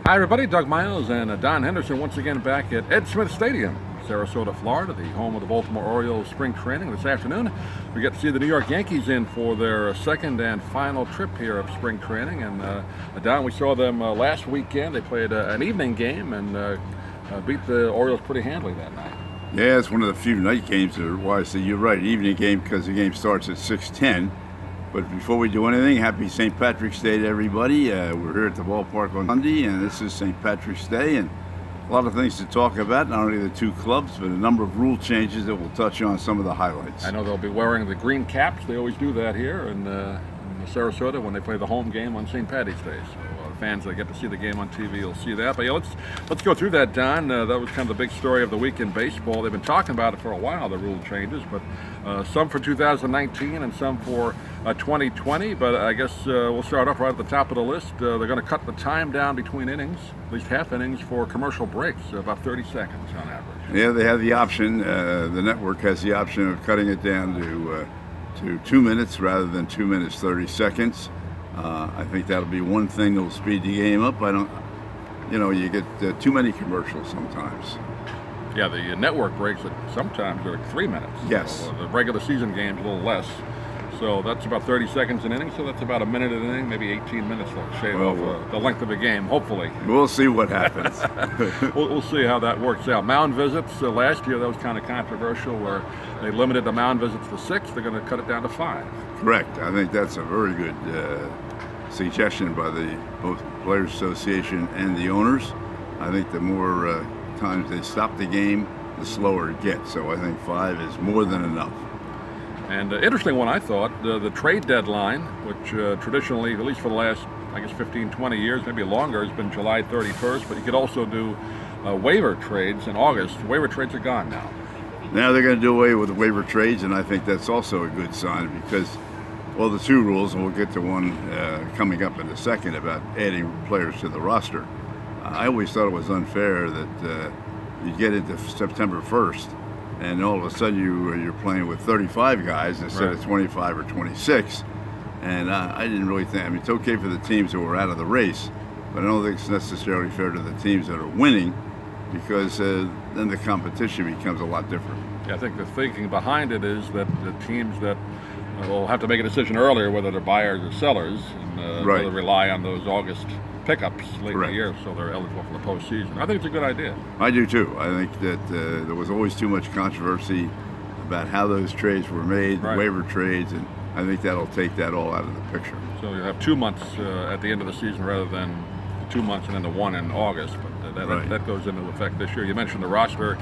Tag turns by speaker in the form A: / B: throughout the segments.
A: Hi, everybody. Doug Miles and Don Henderson once again back at Ed Smith Stadium, Sarasota, Florida, the home of the Baltimore Orioles spring training. This afternoon, we get to see the New York Yankees in for their second and final trip here of spring training. And Don, we saw them last weekend. They played an evening game and beat the Orioles pretty handily that night.
B: Yeah, it's one of the few night games that are wise. So you're right, evening game because the game starts at 6:10. But before we do anything, happy St. Patrick's Day to everybody. We're here at the ballpark on Sunday, and this is St. Patrick's Day, and a lot of things to talk about, not only the two clubs, but a number of rule changes that we'll touch on some of the highlights.
A: I know they'll be wearing the green caps. They always do that here in Sarasota when they play the home game on St. Patty's Day. So fans that get to see the game on TV will see that. But yeah, let's go through that, Don. That was kind of the big story of the week in baseball. They've been talking about it for a while, the rule changes, but some for 2019 and some for 2020. But I guess we'll start off right at the top of the list. They're going to cut the time down between innings, at least half innings, for commercial breaks, about 30 seconds on average.
B: Yeah, they have the option. The network has the option of cutting it down to 2 minutes rather than 2 minutes 30 seconds. I think that'll be one thing that'll speed the game up. You get too many commercials sometimes.
A: Yeah, the network breaks sometimes are like 3 minutes.
B: Yes.
A: So, the regular season game's a little less. So that's about 30 seconds an inning. So that's about a minute an inning, maybe 18 minutes. They'll shave off the length of the game, hopefully.
B: We'll see what happens.
A: We'll see how that works out. Mound visits, last year that was kind of controversial where they limited the mound visits to 6. They're going to cut it down to 5.
B: Correct. I think that's a very good suggestion by both Players Association and the owners. I think the more times they stop the game, the slower it gets. So I think 5 is more than enough.
A: And interesting one, I thought, the trade deadline, which traditionally, at least for the last, 15, 20 years, maybe longer, has been July 31st, but you could also do waiver trades in August. Waiver trades are gone now.
B: Now they're going to do away with the waiver trades, and I think that's also a good sign because, well, the two rules, and we'll get to one coming up in a second about adding players to the roster. I always thought it was unfair that you get into September 1st, and all of a sudden you're playing with 35 guys instead of 25 or 26. And I didn't really think, it's okay for the teams who are out of the race, but I don't think it's necessarily fair to the teams that are winning because then the competition becomes a lot different.
A: Yeah, I think the thinking behind it is that the teams that will have to make a decision earlier whether they're buyers or sellers and whether rely on those August pickups late in the year so they're eligible for the postseason. I think it's a good idea.
B: I do too. I think that there was always too much controversy about how those trades were made, the waiver trades, and I think that'll take that all out of the picture.
A: So you have 2 months at the end of the season rather than 2 months and then the one in August, but that goes into effect this year. You mentioned the roster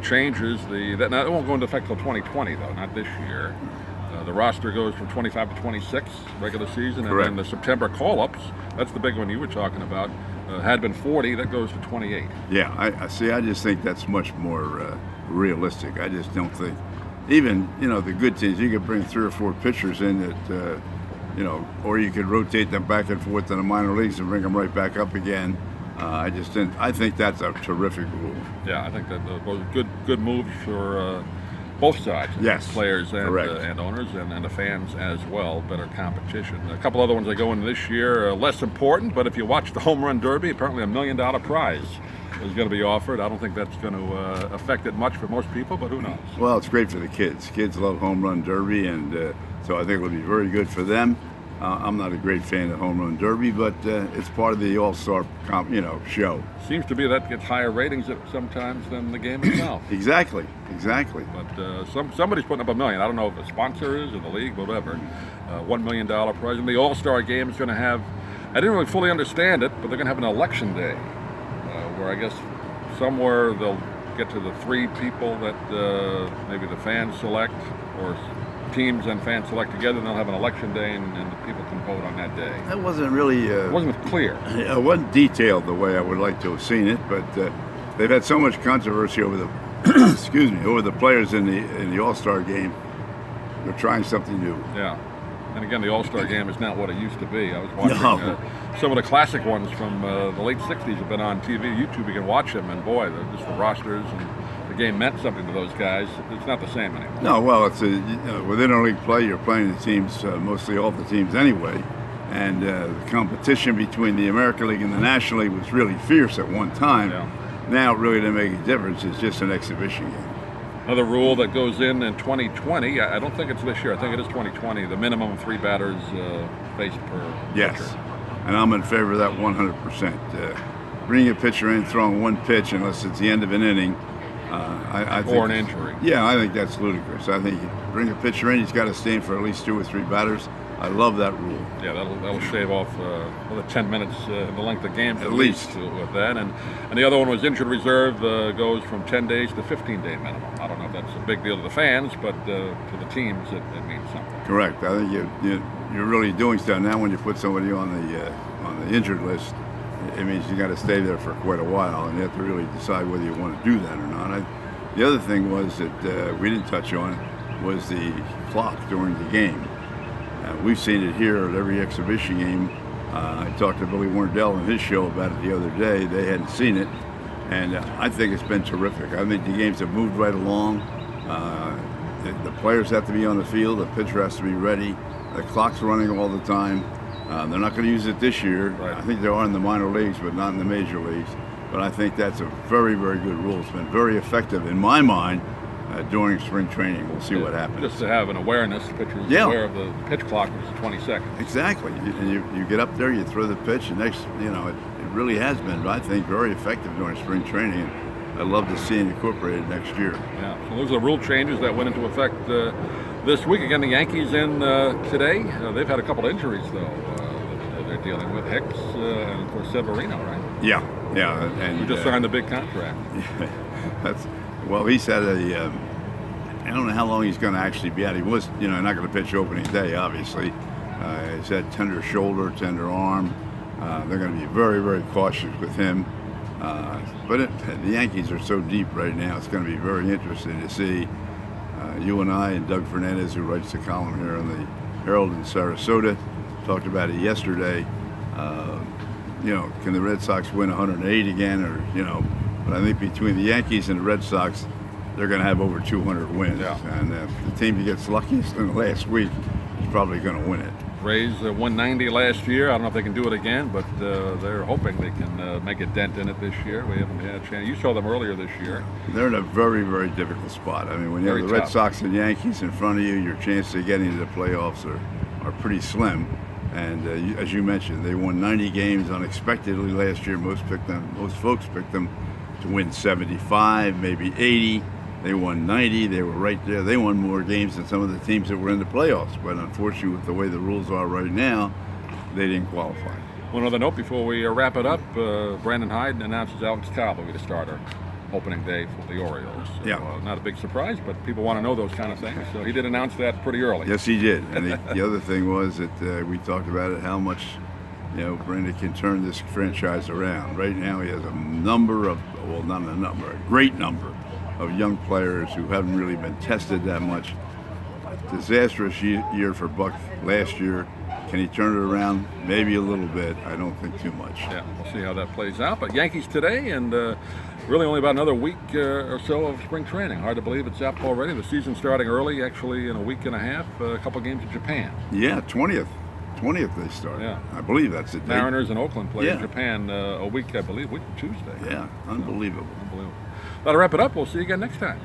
A: changes. That won't go into effect until 2020 though, not this year. The roster goes from 25 to 26 regular season, and then the September call-ups, that's the big one you were talking about, had been 40, that goes to 28.
B: Yeah, I just think that's much more realistic. I just don't think, even, the good teams, you could bring 3 or 4 pitchers in that, or you could rotate them back and forth in the minor leagues and bring them right back up again. I think that's a terrific rule.
A: Yeah, I think that those good moves for both sides, players and owners, and the fans as well. Better competition. A couple other ones that go in this year, less important, but if you watch the Home Run Derby, apparently $1 million prize is going to be offered. I don't think that's going to affect it much for most people, but who knows?
B: Well, it's great for the kids. Kids love Home Run Derby, and so I think it'll be very good for them. I'm not a great fan of Home Run Derby, but it's part of the AllStar show.
A: Seems to be that gets higher ratings sometimes than the game itself.
B: Exactly.
A: But somebody's putting up $1 million. I don't know if a sponsor is or the league, whatever. $1 million prize. And the AllStar Game is going to have, I didn't really fully understand it, but they're going to have an election day where I guess somewhere they'll get to the 3 people that maybe the fans select or teams and fans select together, and they'll have an election day, and the people can vote on that day.
B: That wasn't really...
A: it wasn't clear.
B: It wasn't detailed the way I would like to have seen it, but they've had so much controversy over the over the players in the All-Star Game. They're trying something new.
A: Yeah. And again, the All-Star Game is not what it used to be. I was watching some of the classic ones from the late 60s have been on TV. YouTube, you can watch them, and boy, just the rosters and the game meant something to those guys. It's not the same anymore.
B: No, well, it's within a league play, you're playing the teams, mostly all the teams anyway. And the competition between the American League and the National League was really fierce at one time.
A: Yeah.
B: Now, it really doesn't make a difference. It's just an exhibition game.
A: Another rule that goes in 2020, I don't think it's this year, I think it is 2020, the minimum of 3 batters faced per
B: Yes,
A: pitcher.
B: and I'm in favor of that 100%. Bringing a pitcher in, throwing one pitch unless it's the end of an inning, I think,
A: Or an injury.
B: Yeah, I think that's ludicrous. I think you bring a pitcher in, he's got to stand for at least 2 or 3 batters. I love that rule.
A: Yeah, that'll shave off the 10 minutes in the length of game
B: At least.
A: with that. And the other one was injured reserve goes from 10 days to 15-day minimum. I don't know if that's a big deal to the fans, but to the teams it means something.
B: Correct. I think you're really doing stuff now. When you put somebody on the injured list, it means you got to stay there for quite a while, and you have to really decide whether you want to do that or not. The other thing was that we didn't touch on was the clock during the game. We've seen it here at every exhibition game. I talked to Billy Warndell on his show about it the other day. They hadn't seen it, and I think it's been terrific. I think the games have moved right along. The players have to be on the field. The pitcher has to be ready. The clock's running all the time. They're not going to use it this year.
A: Right.
B: I think they are in the minor leagues, but not in the major leagues. But I think that's a very, very good rule. It's been very effective in my mind during spring training. We'll see what happens.
A: Just to have an awareness, the pitcher's aware of the pitch clock, which is 20 seconds.
B: Exactly. You get up there, you throw the pitch, and next, it really has been, I think, very effective during spring training. I'd love to see it incorporated next year.
A: Yeah. So those are the rule changes that went into effect this week. Again, the Yankees in today. They've had a couple of injuries, though. They're dealing with Hicks and, of course, Severino, right?
B: Yeah. And
A: Who just signed the big contract.
B: Well, he's had I don't know how long he's going to actually be out. He was, not going to pitch opening day, obviously. He's had tender shoulder, tender arm. They're going to be very, very cautious with him. But the Yankees are so deep right now, it's going to be very interesting to see. You and I and Doug Fernandez, who writes the column here on the Herald in Sarasota, talked about it yesterday. Can the Red Sox win 108 again? But I think between the Yankees and the Red Sox, they're going to have over 200 wins.
A: Yeah.
B: And the team that gets luckiest in the last week is probably going to win it.
A: Rays 190 last year. I don't know if they can do it again, but they're hoping they can make a dent in it this year. We haven't had a chance. You saw them earlier this year.
B: They're in a very, very difficult spot. I mean, when you have the Red Sox and Yankees in front of you, your chance of getting to the playoffs are pretty slim. And as you mentioned, they won 90 games unexpectedly last year. Most folks picked them to win 75, maybe 80. They won 90. They were right there. They won more games than some of the teams that were in the playoffs. But unfortunately, with the way the rules are right now, they didn't qualify.
A: One other note before we wrap it up, Brandon Hyde announces Alex Cobb will be the starter opening day for the Orioles. So,
B: Yeah.
A: Not a big surprise, but people want to know those kind of things. So he did announce that pretty early.
B: Yes, he did. And the other thing was that we talked about it, how much Brandon can turn this franchise around. Right now he has a great number of young players who haven't really been tested that much. Disastrous year for Buck last year. Can he turn it around? Maybe a little bit. I don't think too much.
A: Yeah, we'll see how that plays out. But Yankees today, and really only about another week or so of spring training. Hard to believe it's up already. The season's starting early, actually in a week and a half. A couple games in Japan.
B: Yeah, 20th they start.
A: Yeah.
B: I believe that's the date.
A: Mariners and Oakland play in
B: Yeah.
A: Japan a week, I believe, week from Tuesday.
B: Yeah, unbelievable.
A: Unbelievable. That'll wrap it up. We'll see you again next time.